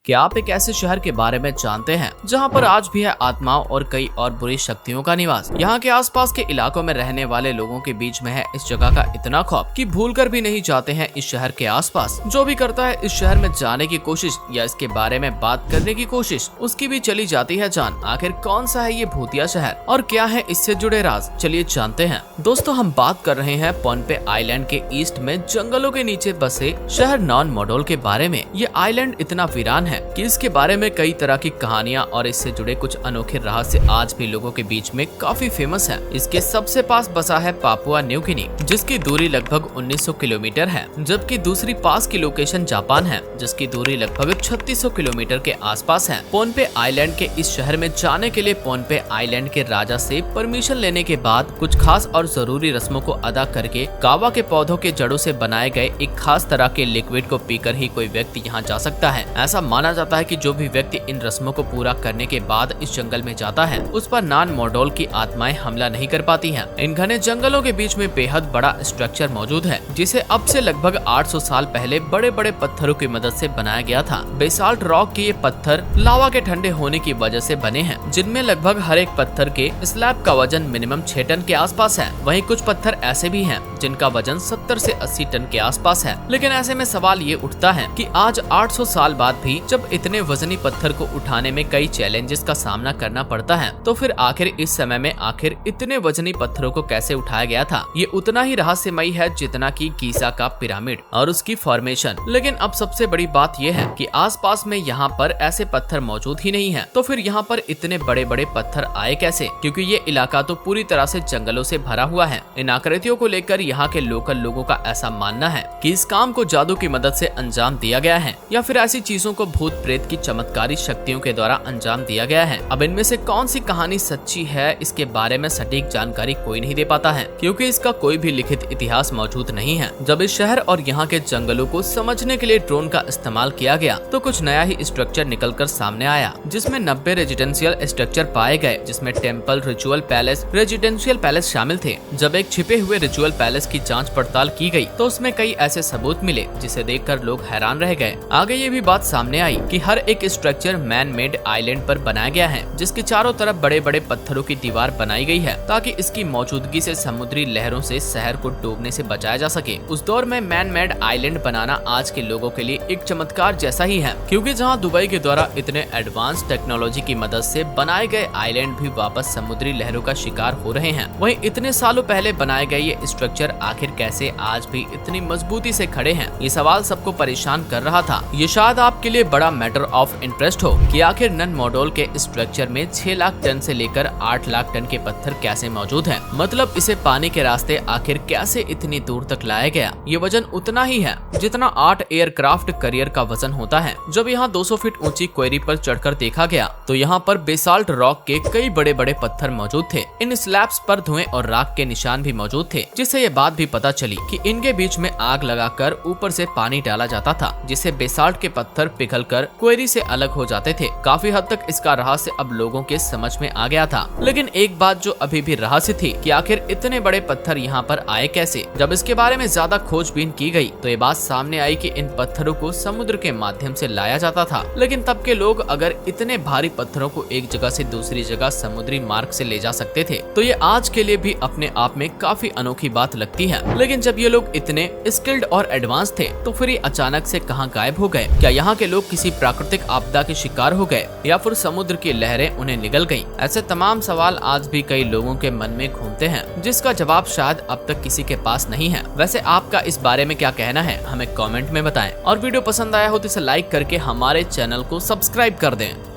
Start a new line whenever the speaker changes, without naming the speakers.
क्या आप एक ऐसे शहर के बारे में जानते हैं जहां पर आज भी है आत्माओं और कई और बुरी शक्तियों का निवास। यहाँ के आसपास के इलाकों में रहने वाले लोगों के बीच में है इस जगह का इतना खौफ कि भूलकर भी नहीं जाते हैं इस शहर के आसपास। जो भी करता है इस शहर में जाने की कोशिश या इसके बारे में बात करने की कोशिश, उसकी भी चली जाती है जान। आखिर कौन सा है ये भूतिया शहर और क्या है इससे जुड़े राज, चलिए जानते हैं। दोस्तों, हम बात कर रहे हैं पोनपे आइलैंड के ईस्ट में जंगलों के नीचे बसे शहर नॉन मोडोल के बारे में। ये आइलैंड इतना वीरान है कि इसके बारे में कई तरह की कहानियां और इससे जुड़े कुछ अनोखे रहस्य आज भी लोगों के बीच में काफी फेमस है। इसके सबसे पास बसा है पापुआ न्यू गिनी, जिसकी दूरी लगभग 1900 किलोमीटर है, जबकि दूसरी पास की लोकेशन जापान है, जिसकी दूरी लगभग 3600 किलोमीटर के आसपास है। पोनपे आइलैंड के इस शहर में जाने के लिए पोनपे आइलैंड के राजा से परमिशन लेने के बाद कुछ खास और जरूरी रस्मों को अदा करके कावा के पौधों के जड़ों से बनाए गए एक खास तरह के लिक्विड को पीकर ही कोई व्यक्ति यहाँ जा सकता है। ऐसा माना जाता है कि जो भी व्यक्ति इन रस्मों को पूरा करने के बाद इस जंगल में जाता है, उस पर नॉन मोडोल की आत्माएं हमला नहीं कर पाती हैं। इन घने जंगलों के बीच में बेहद बड़ा स्ट्रक्चर मौजूद है, जिसे अब से लगभग 800 साल पहले बड़े बड़े पत्थरों की मदद से बनाया गया था। बेसाल्ट रॉक के ये पत्थर लावा के ठंडे होने की वजह से बने हैं, जिनमें लगभग हर एक पत्थर के स्लैब का वजन मिनिमम 6 टन के आसपास है। वहीं कुछ पत्थर ऐसे भी हैं जिनका वजन 70 से 80 टन के आसपास है। लेकिन ऐसे में सवाल ये उठता है कि आज 800 साल बाद भी जब इतने वजनी पत्थर को उठाने में कई चैलेंजेस का सामना करना पड़ता है, तो फिर आखिर इस समय में आखिर इतने वजनी पत्थरों को कैसे उठाया गया था? ये उतना ही रहस्यमयी है जितना कि गीजा का पिरामिड और उसकी फॉर्मेशन। लेकिन अब सबसे बड़ी बात यह है कि आसपास में यहाँ पर ऐसे पत्थर मौजूद ही नहीं है, तो फिर यहाँ पर इतने बड़े बड़े पत्थर आए कैसे? क्योंकि ये इलाका तो पूरी तरह से जंगलों से भरा हुआ है। इन आकृतियों को लेकर यहाँ के लोकल लोगों का ऐसा मानना है कि इस काम को जादू की मदद से अंजाम दिया गया है, या फिर ऐसी चीजों को भूत प्रेत की चमत्कारी शक्तियों के द्वारा अंजाम दिया गया है। अब इनमें से कौन सी कहानी सच्ची है, इसके बारे में सटीक जानकारी कोई नहीं दे पाता है, क्योंकि इसका कोई भी लिखित इतिहास मौजूद नहीं है। जब इस शहर और यहाँ के जंगलों को समझने के लिए ड्रोन का इस्तेमाल किया गया, तो कुछ नया ही स्ट्रक्चर निकलकर सामने आया, जिसमें 90 रेजिडेंशियल स्ट्रक्चर पाए गए, जिसमें temple, ritual palace, residential palace शामिल थे। जब एक छिपे हुए रिचुअल पैलेस की जाँच पड़ताल की गयी, तो उसमें कई ऐसे सबूत मिले जिसे देखकर लोग हैरान रह गए। आगे ये भी बात सामने आई कि हर एक स्ट्रक्चर मैन मेड आइलैंड पर बनाया गया है, जिसके चारों तरफ बड़े बड़े पत्थरों की दीवार बनाई गई है, ताकि इसकी मौजूदगी से समुद्री लहरों से शहर को डूबने से बचाया जा सके। उस दौर में मैन मेड आइलैंड बनाना आज के लोगों के लिए एक चमत्कार जैसा ही है, क्योंकि जहां दुबई के द्वारा इतने एडवांस टेक्नोलॉजी की मदद से बनाए गए आइलैंड भी वापस समुद्री लहरों का शिकार हो रहे हैं, वहीं इतने सालों पहले बनाए गए ये स्ट्रक्चर आखिर कैसे आज भी इतनी मजबूती से खड़े हैं? ये सवाल सबको परेशान कर रहा था। ये शायद आपके लिए बड़ा मैटर ऑफ इंटरेस्ट हो कि आखिर नॉन मोडोल के स्ट्रक्चर में 6 लाख टन से लेकर 8 लाख टन के पत्थर कैसे मौजूद हैं? मतलब इसे पानी के रास्ते आखिर कैसे इतनी दूर तक लाया गया? ये वजन उतना ही है जितना 8 एयरक्राफ्ट करियर का वजन होता है। जब यहाँ 200 फीट ऊंची क्वेरी पर चढ़कर देखा गया, तो यहाँ पर बेसाल्ट रॉक के कई बड़े बड़े पत्थर मौजूद थे। इन स्लैब्स पर धुएं और राख के निशान भी मौजूद थे, जिससे ये बात भी पता चली कि इनके बीच में आग लगाकर ऊपर से पानी डाला जाता था, जिससे बेसाल्ट के पत्थर पिघलकर क्वेरी से अलग हो जाते थे। काफी हद तक इसका रहस्य अब लोगों के समझ में आ गया था। लेकिन एक बात जो अभी भी रहस्य थी कि आखिर इतने बड़े पत्थर यहाँ पर आए कैसे? जब इसके बारे में ज्यादा खोजबीन की गई, तो ये बात सामने आई कि इन पत्थरों को समुद्र के माध्यम से लाया जाता था। लेकिन तब के लोग अगर इतने भारी पत्थरों को एक जगह से दूसरी जगह समुद्री मार्ग से ले जा सकते थे, तो ये आज के लिए भी अपने आप में काफी अनोखी बात लगती है। लेकिन जब ये लोग इतने स्किल्ड और एडवांस थे, तो फिर ये अचानक से कहाँ गायब हो गए? क्या यहाँ के लोग किसी प्राकृतिक आपदा के शिकार हो गए, या फिर समुद्र की लहरें उन्हें निगल गईं? ऐसे तमाम सवाल आज भी कई लोगों के मन में घूमते हैं, जिसका जवाब शायद अब तक किसी के पास नहीं है। वैसे आपका इस बारे में क्या कहना है, हमें कमेंट में बताएं। और वीडियो पसंद आया हो तो इसे लाइक करके हमारे चैनल को सब्सक्राइब कर दें।